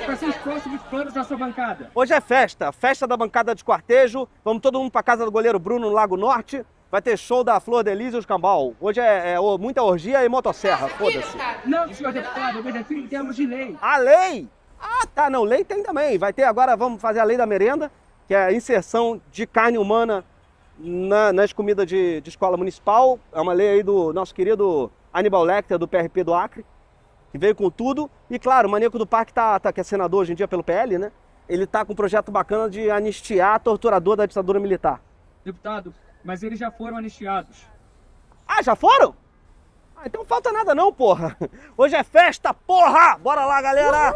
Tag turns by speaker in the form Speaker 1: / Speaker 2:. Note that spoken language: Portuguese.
Speaker 1: Quais são os próximos planos da sua bancada?
Speaker 2: Hoje é festa da bancada de esquartejo. Vamos todo mundo pra casa do goleiro Bruno no Lago Norte. Vai ter show da Flor de Lis e os Cambal. Hoje é muita orgia e motosserra, foda-se.
Speaker 1: Não, senhor deputado, eu me refiro em termos de lei.
Speaker 2: A lei? Ah, tá, não, lei tem também. Vai ter agora, vamos fazer a lei da merenda, que é a inserção de carne humana nas comidas de escola municipal. É uma lei aí do nosso querido Aníbal Lecter, do PRP do Acre, que veio com tudo. E claro, o Maníaco do Parque que é senador hoje em dia pelo PL, né? Ele tá com um projeto bacana de anistiar torturador da ditadura militar.
Speaker 1: Deputado, mas eles já foram anistiados.
Speaker 2: Ah, já foram? Ah, então não falta nada não, porra. Hoje é festa, porra! Bora lá, galera!